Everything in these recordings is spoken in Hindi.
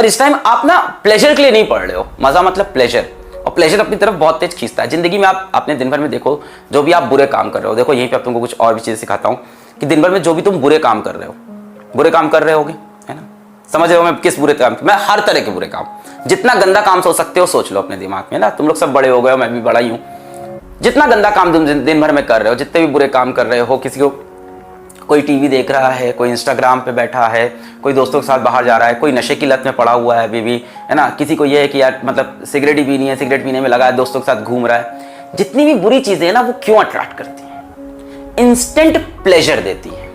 पर इस टाइम आप ना प्लेजर के लिए नहीं पढ़ रहे हो, मजा मतलब प्लेजर, और प्लेजर अपनी तरफ बहुत तेज खींचता है। जिंदगी में आप अपने दिन भर में देखो, जो भी आप बुरे काम कर रहे हो, देखो यहीं पे अब तुमको कुछ और भी चीजें सिखाता हूँ कि दिन भर में जो भी तुम बुरे काम कर रहे हो, बुरे काम कर रहे होगे, है ना, समझ रहे हो मैं किस बुरे काम, मैं हर तरह के बुरे काम, जितना गंदा काम सोच सकते हो सोच लो अपने दिमाग में ना। तुम लोग सब बड़े हो गए हो, मैं भी बड़ा ही हूँ। जितना गंदा काम तुम दिन भर में कर रहे हो, जितने भी बुरे काम कर रहे हो, किसी को कोई टीवी देख रहा है, कोई इंस्टाग्राम पे बैठा है, कोई दोस्तों के साथ बाहर जा रहा है, कोई नशे की लत में पड़ा हुआ है अभी भी, है ना, किसी को ये है कि यार मतलब सिगरेट ही पीनी है, सिगरेट पीने में लगा है, दोस्तों के साथ घूम रहा है। जितनी भी बुरी चीजें हैं ना, वो क्यों अट्रैक्ट करती हैं? इंस्टेंट प्लेजर देती है,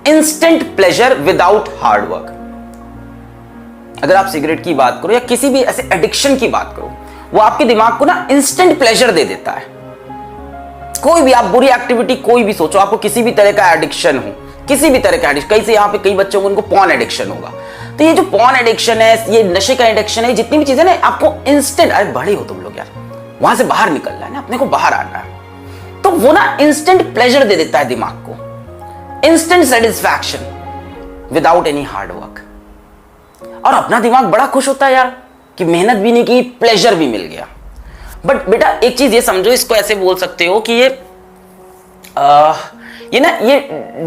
instant pleasure without hard work. अगर आप सिगरेट की बात करो या किसी भी ऐसे एडिक्शन की बात करो, वो आपके दिमाग को ना इंस्टेंट प्लेजर दे देता है। कोई भी आप बुरी एक्टिविटी कोई भी सोचो, आपको किसी भी तरह का एडिक्शन हो, किसी भी तरह का एडिक्शन, कई से यहाँ पे कई बच्चों को उनको पॉर्न एडिक्शन होगा, तो ये जो पॉर्न एडिक्शन है, ये नशे का एडिक्शन है, जितनी भी चीजें ना आपको इंस्टेंट, अरे बड़े हो तुम लोग यार, वहां से बाहर निकलना है ना, अपने को बाहर आना है, तो वो ना इंस्टेंट प्लेजर दे देता है दिमाग को, instant satisfaction without any hard work. और अपना दिमाग बड़ा खुश होता है यार कि मेहनत भी नहीं की, प्लेजर भी मिल गया। बट बेटा एक चीज ये समझो, इसको ऐसे बोल सकते हो कि ये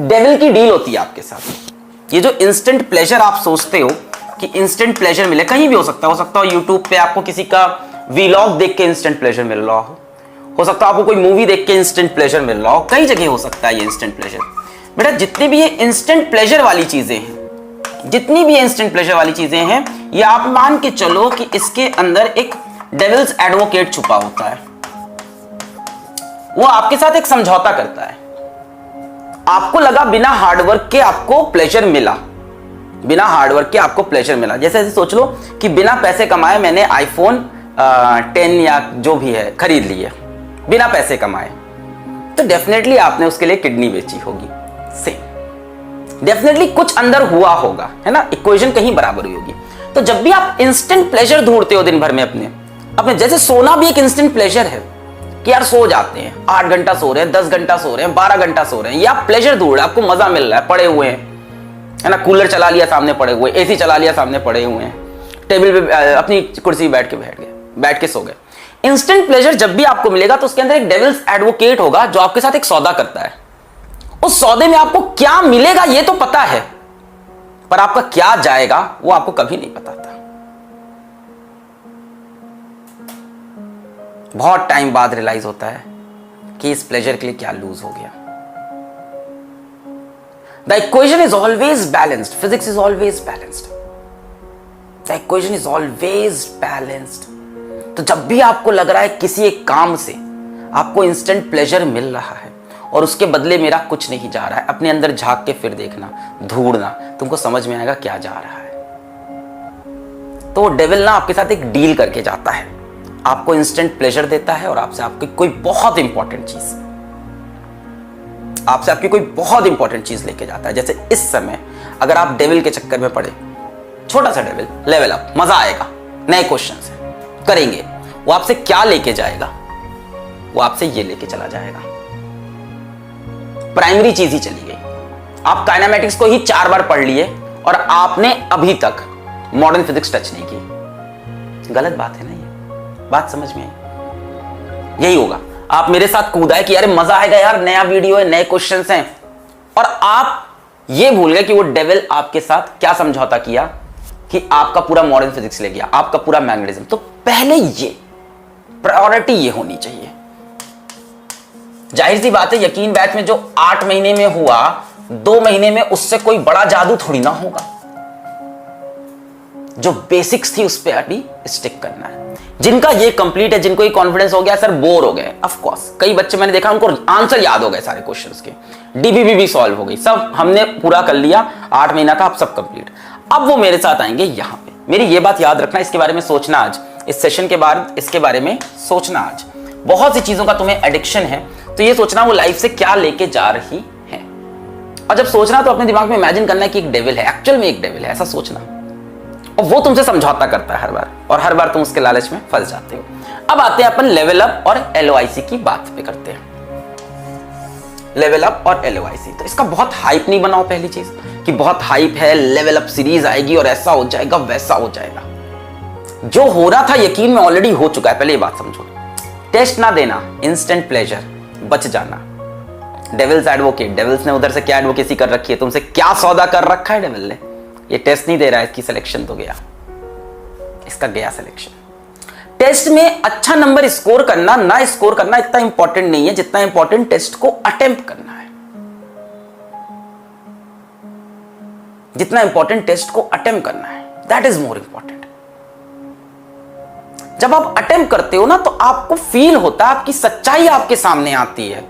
डेविल की डील होती है आपके साथ। ये जो इंस्टेंट प्लेजर आप सोचते हो कि इंस्टेंट प्लेजर मिले, कहीं भी हो सकता हो यूट्यूब पे आपको किसी का वीलॉग देख के इंस्टेंट प्लेजर मिल रहा हो सकता है आपको कोई मूवी देख के इंस्टेंट प्लेजर मिल रहा हो, कई जगह हो सकता है ये इंस्टेंट प्लेजर। बेटा जितनी भी ये इंस्टेंट प्लेजर वाली चीजें हैं, जितनी भी इंस्टेंट प्लेजर वाली चीजें हैं, ये आप मान के चलो कि इसके अंदर एक डेविल्स एडवोकेट छुपा होता है। वो आपके साथ एक समझौता करता है। आपको लगा बिना हार्डवर्क के आपको प्लेजर मिला, बिना हार्डवर्क के आपको प्लेजर मिला। जैसे ऐसे सोच लो कि बिना पैसे कमाए मैंने आईफोन 10 या जो भी है खरीद लिए, बिना पैसे कमाए, तो डेफिनेटली आपने उसके लिए किडनी बेची होगी। सेम डेफिनेटली कुछ अंदर हुआ होगा, है ना, इक्वेशन कहीं बराबर हुई होगी। तो जब भी आप इंस्टेंट प्लेजर ढूंढते हो दिन भर में अपने जैसे सोना भी एक इंस्टेंट प्लेजर है कि यार सो जाते हैं, 8 घंटा सो रहे हैं, 10 घंटा सो रहे हैं, 12 घंटा सो रहे हैं, या प्लेजर ढूंढ रहे हैं, आपको मजा मिल रहा है, पड़े हुए हैं, है ना, कूलर चला लिया सामने पड़े हुए, एसी चला लिया सामने पड़े हुए हैं, टेबल पे अपनी कुर्सी बैठ के सो गए। इंस्टेंट प्लेजर जब भी आपको मिलेगा तो उसके अंदर एक डेविल्स एडवोकेट होगा जो आपके साथ एक सौदा करता है। उस सौदे में आपको क्या मिलेगा ये तो पता है, पर आपका क्या जाएगा वो आपको कभी नहीं पता था। बहुत टाइम बाद रियलाइज होता है कि इस प्लेजर के लिए क्या लूज हो गया। The equation is always balanced, physics is always balanced, the equation is always balanced. तो जब भी आपको लग रहा है किसी एक काम से आपको इंस्टेंट प्लेजर मिल रहा है और उसके बदले मेरा कुछ नहीं जा रहा है, अपने अंदर झांक के फिर देखना, ढूंढना, तुमको समझ में आएगा क्या जा रहा है। तो डेविल ना आपके साथ एक डील करके जाता है, आपको इंस्टेंट प्लेजर देता है और आपसे आपकी कोई बहुत इंपॉर्टेंट चीज लेके जाता है। जैसे इस समय अगर आप डेविल के चक्कर में पड़े, छोटा सा डेविल, लेवल अप, मजा आएगा, नए क्वेश्चन करेंगे, वो आपसे क्या लेके जाएगा? वो आपसे ये लेके चला जाएगा, प्राइमरी चीज ही चली गई। आप काइनेमेटिक्स को ही 4 बार पढ़ लिए और आपने अभी तक मॉडर्न फिजिक्स टच नहीं की। गलत बात है ना, ये बात समझ में आई? यही होगा, आप मेरे साथ कूदा कि यार मजा आएगा यार, नया वीडियो है, नए क्वेश्चंस हैं, और आप ये भूल गए कि वो डेविल आपके साथ क्या समझौता किया कि आपका पूरा मॉडर्न फिजिक्स ले गया, आपका पूरा मैग्नेटिज्म। तो पहले ये प्रायोरिटी ये होनी चाहिए। जाहिर सी बात है, यकीन बैच में जो 8 महीने में हुआ, 2 महीने में उससे कोई बड़ा जादू थोड़ी ना होगा। जो बेसिक्स थी उस पर अभी स्टिक करना है। जिनका ये कंप्लीट है, जिनको ये कॉन्फिडेंस हो गया, सर बोर हो गए, ऑफ कोर्स कई बच्चे मैंने देखा उनको आंसर याद हो गए सारे क्वेश्चंस के, डीबीबी भी सॉल्व हो गई, सब हमने पूरा कर लिया, 8 महीना का, अब सब कंप्लीट। अब वो मेरे साथ आएंगे यहां पे। मेरी ये बात याद रखना, इसके बारे में सोचना आज, इस सेशन के बाद इसके बारे में सोचना आज। बहुत सी चीजों का तुम्हें एडिक्शन है, तो ये सोचना वो लाइफ से क्या लेके जा रही है। और जब सोचना तो अपने दिमाग में इमेजिन करना है कि एक डेविल है, एक्चुअल में एक डेविल है, ऐसा सोचना, और वो तुमसे समझौता करता है हर बार, और हर बार तुम उसके लालच में फंस जाते हो। अब आते हैं अपन लेवल अप और LOIC की बात पे करते हैं। लेवल अप और LOIC। तो इसका बहुत हाइप नहीं बनाओ, पहली चीज कि बहुत हाइप है, लेवल अप सीरीज आएगी और ऐसा हो जाएगा वैसा हो जाएगा। जो हो रहा था यकीन में ऑलरेडी हो चुका है, पहले ये बात समझो। टेस्ट ना देना, इंस्टेंट प्लेजर, बच जाना। डेविल्स एडवोकेट, डेविल्स ने उधर से क्या एडवोकेसी कर रखी है, तुमसे क्या सौदा कर रखा है डेविल ने। ये टेस्ट नहीं दे रहा है, इसकी सिलेक्शन तो गया, इसका गया सिलेक्शन। टेस्ट में अच्छा नंबर स्कोर करना ना स्कोर करना इतना इंपॉर्टेंट नहीं है जितना इंपॉर्टेंट टेस्ट को अटेम्प्ट करना है, जितना इंपॉर्टेंट टेस्ट को अटेम्प्ट करना है, दैट इज मोर इंपॉर्टेंट। जब आप अटेम्प्ट करते हो ना तो आपको फील होता है, आपकी सच्चाई आपके सामने आती है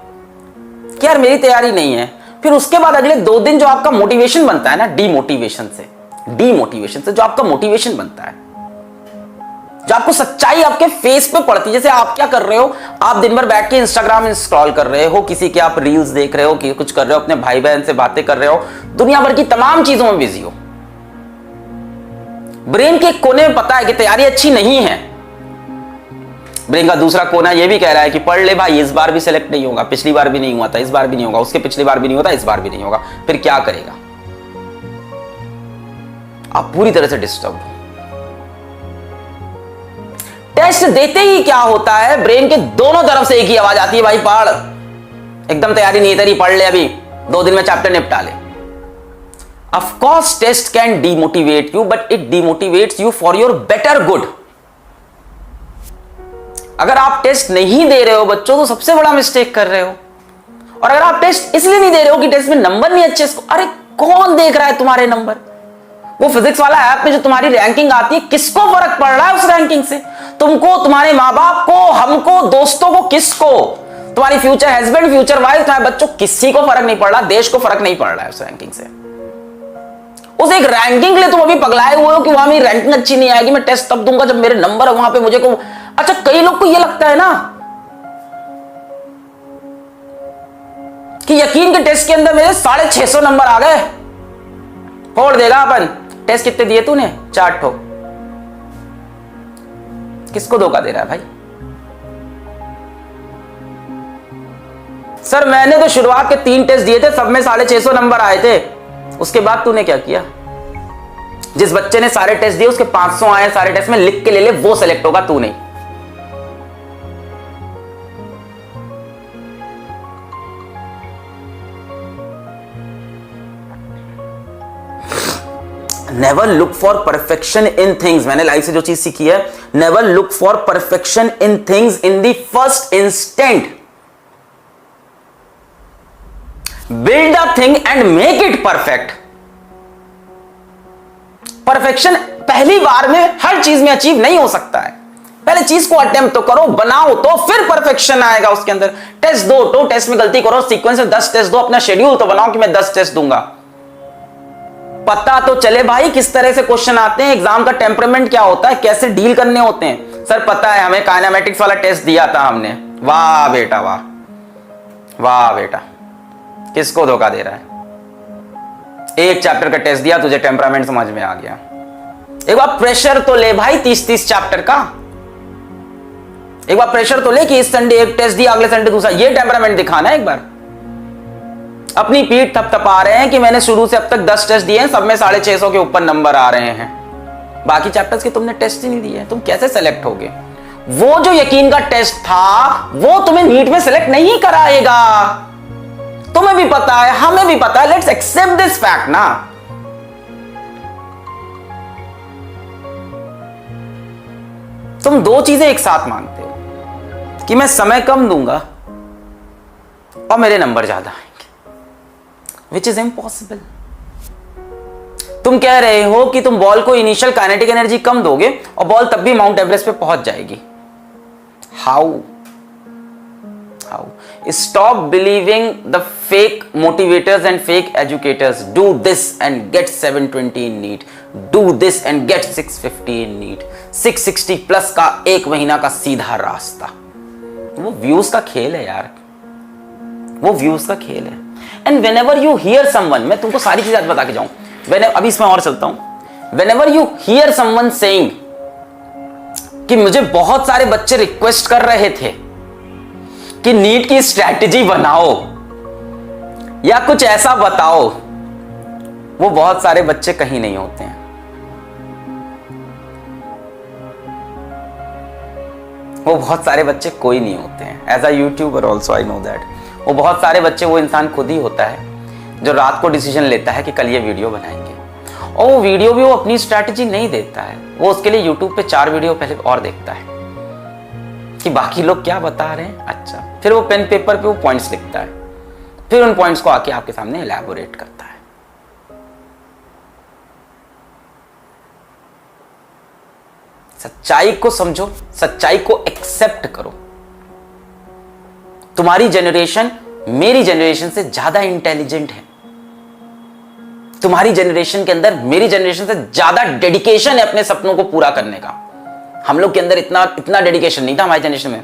कि यार मेरी तैयारी नहीं है। फिर उसके बाद अगले 2 दिन जो आपका मोटिवेशन बनता है ना, डीमोटिवेशन से जो आपका मोटिवेशन बनता है, जो आपको सच्चाई आपके फेस पे पड़ती है। जैसे आप क्या कर रहे हो, आप दिन भर बैठ के इंस्टाग्राम स्क्रॉल कर रहे हो, किसी के आप रील्स देख रहे हो, कि कुछ कर रहे हो, अपने भाई बहन से बातें कर रहे हो, दुनिया भर की तमाम चीजों में बिजी हो। ब्रेन के कोने में पता है कि तैयारी अच्छी नहीं है, ब्रेन का दूसरा कोना यह भी कह रहा है कि पढ़ ले भाई, इस बार भी सिलेक्ट नहीं होगा, पिछली बार भी नहीं हुआ था, इस बार भी नहीं होगा, उसके पिछली बार भी नहीं होता, इस बार भी नहीं होगा। फिर क्या करेगा, आप पूरी तरह से डिस्टर्ब हो। टेस्ट देते ही क्या होता है, ब्रेन के दोनों तरफ से एक ही आवाज आती है, भाई पढ़, एकदम तैयारी नहीं तेरी, पढ़ ले, अभी 2 दिन में चैप्टर निपटा ले। Of course test can demotivate you, but it demotivates you for your better good. अगर आप टेस्ट नहीं दे रहे हो बच्चों तो सबसे बड़ा मिस्टेक कर रहे हो। और अगर आप टेस्ट इसलिए नहीं दे रहे हो कि टेस्ट में नंबर नहीं अच्छे, अरे कौन देख रहा है तुम्हारे नंबर? वो फिजिक्स वाला ऐप में जो तुम्हारी रैंकिंग आती है, किसको फर्क पड़ रहा है उस रैंकिंग से? तुमको, तुम्हारे माँ बाप को, हमको, दोस्तों को, किसको? तुम्हारी फ्यूचर हस्बैंड, फ्यूचर वाइफ, तुम्हारे बच्चों, किसी को फर्क नहीं पड़ रहा, देश को फर्क नहीं पड़ रहा है उस रैंकिंग से। उस एक रैंकिंग के लिए तुम अभी पगलाए हुए हो कि वहां मेरी रैंकिंग अच्छी नहीं आएगी, मैं टेस्ट तब दूंगा जब मेरे नंबर है वहां पे मुझे को। अच्छा, कई लोग को यह लगता है ना कि यकीन के टेस्ट के अंदर मेरे 650 नंबर आ गए, फोड़ देगा अपन। टेस्ट कितने दिए तूने? 4 ठो। किसको धोखा दे रहा है भाई? सर मैंने तो शुरुआत के 3 टेस्ट दिए थे, सब में 650 नंबर आए थे। उसके बाद तूने क्या किया? जिस बच्चे ने सारे टेस्ट दिए उसके 500 आए सारे टेस्ट में, लिख के ले ले, वो सेलेक्ट होगा, तू नहीं। Never look for perfection in things. मैंने लाइफ से जो चीज सीखी है, never look for perfection in things in the first instant. Build a thing and make it perfect. Perfection पहली बार में हर चीज में अचीव नहीं हो सकता है। पहले चीज को अटेम्प्ट तो करो, बनाओ, तो फिर परफेक्शन आएगा उसके अंदर। टेस्ट दो, तो टेस्ट में गलती करो, सीक्वेंस में 10 टेस्ट दो, अपना शेड्यूल तो बनाओ कि मैं 10 टेस्ट दूंगा। पता तो चले भाई किस तरह से क्वेश्चन आते हैं, एग्जाम का टेम्परामेंट क्या होता है, कैसे डील करने होते हैं। सर पता है, हमें काइनेमेटिक्स वाला टेस्ट दिया था हमने। वाह बेटा वाह, वाह बेटा, किसको धोखा दे रहा है? एक चैप्टर का टेस्ट दिया, तुझे टेम्परामेंट समझ में आ गया। एक बार प्रेशर तो ले भाई 30-30 चैप्टर का। एक बार प्रेशर तो ले कि इस संडे एक टेस्ट दिया, अगले संडे दूसरा। ये टेम्परामेंट दिखाना है एक बार। अपनी पीठ थपथपा रहे हैं कि मैंने शुरू से अब तक 10 टेस्ट दिए हैं, सब में 650 के ऊपर नंबर आ रहे हैं। बाकी चैप्टर्स के तुमने टेस्ट ही नहीं दिए, तुम कैसे सेलेक्ट होगे? वो जो यकीन का टेस्ट था वो तुम्हें नीट में सेलेक्ट नहीं कराएगा। तुम्हें भी पता है, हमें भी पता है। लेट्स एक्सेप्ट दिस फैक्ट ना। तुम 2 चीजें एक साथ मांगते हो कि मैं समय कम दूंगा और मेरे नंबर ज्यादा आएंगे, विच इज इम्पॉसिबल। तुम कह रहे हो कि तुम बॉल को इनिशियल काइनेटिक एनर्जी कम दोगे और बॉल तब भी माउंट एवरेस्ट पे पहुंच जाएगी। How? Stop believing the fake motivators and fake educators. Do this and get 720 in NEET. Do this and get 650 in NEET. 660 plus का 1 महीना का सीधा रास्ता। वो व्यूज का खेल है यार, वो व्यूज का खेल है। And whenever you hear someone, मैं तुमको सारी चीजें बता के जाऊं, अभी इसमें और चलता हूं। Whenever you hear someone saying कि मुझे बहुत सारे बच्चे रिक्वेस्ट कर रहे थे कि नीट की स्ट्रैटेजी बनाओ, या कुछ ऐसा बताओ। वो बहुत सारे बच्चे कहीं नहीं होते हैं, वो बहुत सारे बच्चे कोई नहीं होते हैं। As a YouTuber also I know that वो बहुत सारे बच्चे, वो इंसान खुद ही होता है जो रात को डिसीजन लेता है कि कल ये वीडियो बनाएंगे, और वो वीडियो भी वो अपनी स्ट्रैटेजी नहीं देता है, वो उसके लिए यूट्यूब पे 4 वीडियो पहले और देखता है कि बाकी लोग क्या बता रहे हैं। अच्छा, फिर वो पेन पेपर पे वो पॉइंट्स लिखता है, फिर उन पॉइंट्स को आके आपके सामने एलैबोरेट करता है। सच्चाई को समझो, सच्चाई को एक्सेप्ट करो। तुम्हारी जनरेशन मेरी जनरेशन से ज्यादा इंटेलिजेंट है, तुम्हारी जनरेशन के अंदर मेरी जनरेशन से ज्यादा डेडिकेशन है अपने सपनों को पूरा करने का। हम लोग के अंदर इतना डेडिकेशन नहीं था हमारी जनरेशन में।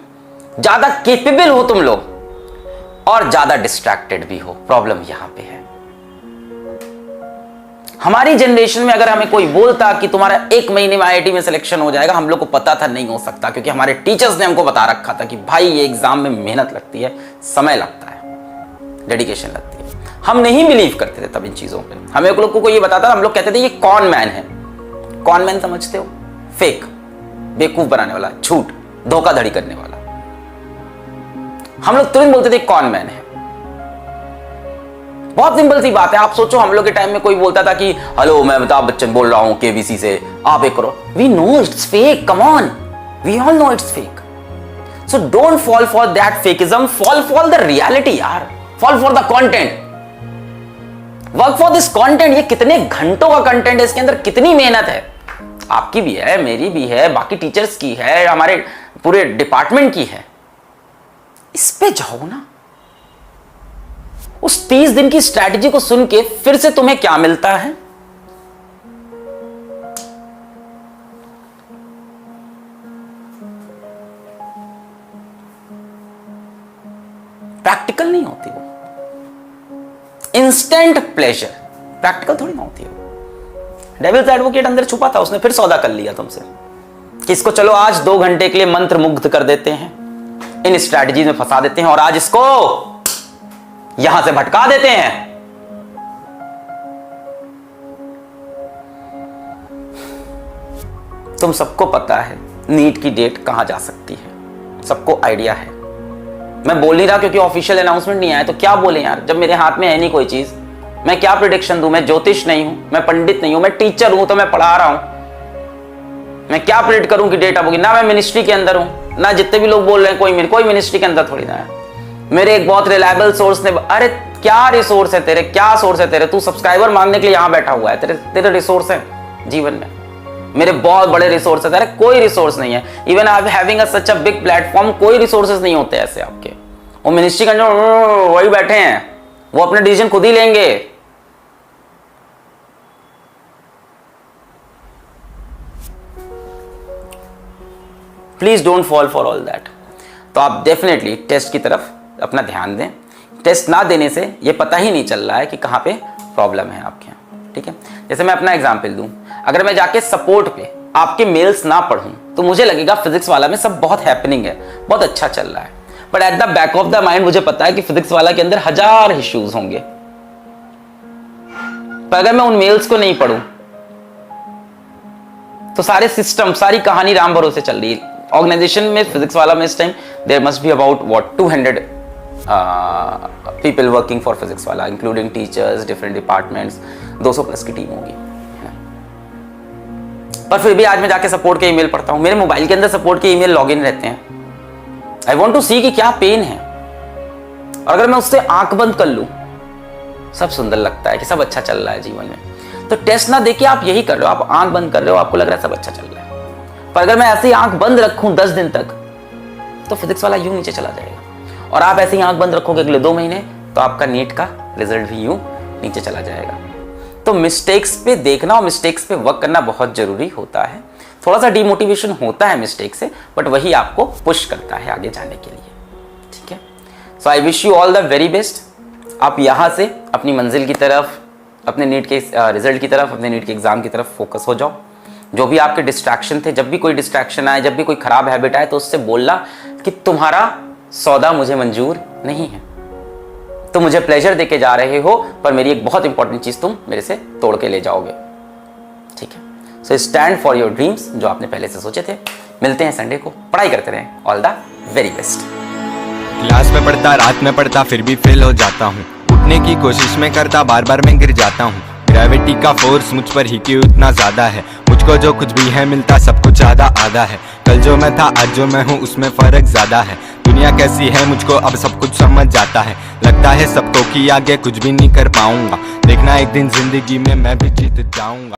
ज्यादा केपेबल हो तुम लोग और ज्यादा डिस्ट्रैक्टेड भी हो, प्रॉब्लम यहां पे है। हमारी जनरेशन में अगर हमें कोई बोलता कि तुम्हारा 1 महीने में आईआईटी में सिलेक्शन हो जाएगा, हम लोग को पता था नहीं हो सकता, क्योंकि हमारे टीचर्स ने हमको बता रखा था कि भाई ये एग्जाम में मेहनत लगती है, समय लगता है, डेडिकेशन लगती है। हम नहीं बिलीव करते थे तब इन चीजों पे। हमें लोग को कोई ये बताता था, हम लोग कहते थे ये कॉन मैन है। कॉन मैन समझते हो? फेक, बेवकूफ बनाने वाला, झूठ, धोखाधड़ी करने वाला। हम लोग तुरंत बोलते थे कॉन मैन है। बहुत सिंपल सी बात है। आप सोचो हम लोग के टाइम में कोई बोलता था कि हेलो मैं अमिताभ बच्चन बोल रहा हूं केबीसी से, आप एक करो। We know it's fake, come on, we all know it's fake. So don't fall for that fakeism, fall for the reality यार, fall for the content, work for this content. ये कितने घंटों का कंटेंट है, इसके अंदर कितनी मेहनत है, आपकी भी है, मेरी भी है, बाकी टीचर्स की है, हमारे पूरे डिपार्टमेंट की है। इस पे जाओ ना। उस 30 दिन की स्ट्रैटेजी को सुन के फिर से तुम्हें क्या मिलता है? प्रैक्टिकल नहीं होती वो। इंस्टेंट प्लेजर प्रैक्टिकल थोड़ी ना होती है वो। डेविल्स एडवोकेट अंदर छुपा था, उसने फिर सौदा कर लिया तुमसे कि इसको चलो आज 2 घंटे के लिए मंत्र मुग्ध कर देते हैं, इन स्ट्रैटेजी में फंसा देते हैं और आज इसको यहां से भटका देते हैं। तुम सबको पता है नीट की डेट कहां जा सकती है, सबको आइडिया है। मैं बोल नहीं रहा क्योंकि ऑफिशियल अनाउंसमेंट नहीं आया, तो क्या बोले यार, जब मेरे हाथ में है नहीं कोई चीज, मैं क्या प्रेडिक्शन दूं? मैं ज्योतिष नहीं हूं, मैं पंडित नहीं हूं, मैं टीचर हूं तो मैं पढ़ा रहा हूं। मैं क्या प्रेडिक्ट करूं कि डेट अब होगी? ना मैं मिनिस्ट्री के अंदर हूं, ना जितने भी लोग बोल रहे हैं कोई मिनिस्ट्री के अंदर थोड़ी ना है। मेरे एक बहुत रिलायबल सोर्स ने, अरे क्या रिसोर्स है तेरे, क्या सोर्स है तेरे? तू सब्सक्राइबर मांगने के लिए यहां बैठा हुआ है, तेरे रिसोर्स है जीवन में? मेरे बहुत बड़े रिसोर्स है, तेरे कोई रिसोर्स नहीं है। इवन आप having such a big platform, कोई रिसोर्सेज नहीं होते ऐसे आपके। वो मिनिस्ट्री के अंदर वही बैठे हैं, वो अपने डिसीजन खुद ही लेंगे। Please don't fall for all that. तो आप डेफिनेटली टेस्ट की तरफ अपना ध्यान दें। टेस्ट ना देने से ये पता ही नहीं चल रहा है कि कहां पे प्रॉब्लम है आपके यहाँ, ठीक है? जैसे मैं अपना एग्जांपल दूं, अगर मैं जाके सपोर्ट पे आपके मेल्स ना पढ़ूं तो मुझे लगेगा फिजिक्स वाला में सब बहुत हैपनिंग है, बहुत अच्छा चल रहा है, but at the back of the mind मुझे पता है कि फिजिक्स वाला के अंदर 1000 इश्यूज होंगे। पर अगर मैं उन मेल्स को नहीं पढ़ूं तो सारे सिस्टम, सारी कहानी राम भरोसे चल रही है। ऑर्गेनाइजेशन में फिजिक्स वाला में इस time there must be about 200 people working for physics वाला, including teachers, different departments, 200 plus की टीम होगी। पर फिर भी आज मैं जाके सपोर्ट के ईमेल पढ़ता हूं, मेरे मोबाइल के अंदर सपोर्ट के ईमेल लॉगिन रहते हैं। आई वांट टू सी कि क्या पेन है, और अगर मैं उससे आंख बंद कर लूं, सब सुंदर लगता है कि सब अच्छा चल रहा है जीवन में। तो टेस्ट ना देके आप यही कर रहे हो, आप आंख बंद कर रहे हो, आपको लग रहा है सब अच्छा चल रहा है। पर अगर मैं ऐसे ही आंख बंद रखूं 10 दिन तक तो फिजिक्स वाला यूं नीचे चला जाएगा, और आप ऐसे ही आंख बंद रखोगे अगले 2 महीने तो आपका नीट का रिजल्ट भी यूं नीचे चला जाएगा। तो मिस्टेक्स पे देखना और मिस्टेक्स पे वर्क करना बहुत जरूरी होता है। थोड़ा सा डिमोटिवेशन होता है मिस्टेक से, बट वही आपको पुश करता है आगे जाने के लिए, ठीक है? So I wish you all the very best. आप यहाँ से अपनी मंजिल की तरफ, अपने नीट के रिजल्ट की तरफ, अपने नीट के एग्जाम की तरफ फोकस हो जाओ। जो भी आपके डिस्ट्रैक्शन थे, जब भी कोई डिस्ट्रैक्शन आए, जब भी कोई खराब हैबिट आए, तो उससे बोलना कि तुम्हारा सौदा मुझे मंजूर नहीं है, तुम मुझे प्लेजर देके जा रहे हो, पर मेरी एक बहुत इंपॉर्टेंट चीज तुम मेरे से तोड़ के ले जाओगे। ठीक है, so stand for your dreams, जो आपने पहले से सोचे थे। मिलते हैं संडे को, पढ़ाई करते रहें। All the very best. Class में पढ़ता, रात में पढ़ता, फिर भी फेल हो जाता हूँ। उठने की कोशिश में करता, बार बार मैं गिर जाता हूँ। ग्रेविटी का फोर्स मुझ पर ही क्यों इतना ज्यादा है। मुझको जो कुछ भी है मिलता, सब कुछ आधा आधा है। कल जो मैं था, आज जो मैं हूँ, उसमें फर्क ज्यादा है। दुनिया कैसी है मुझको अब सब कुछ समझ जाता है। लगता है सबको कि आगे कुछ भी नहीं कर पाऊंगा। देखना एक दिन जिंदगी में मैं भी जीत जाऊंगा।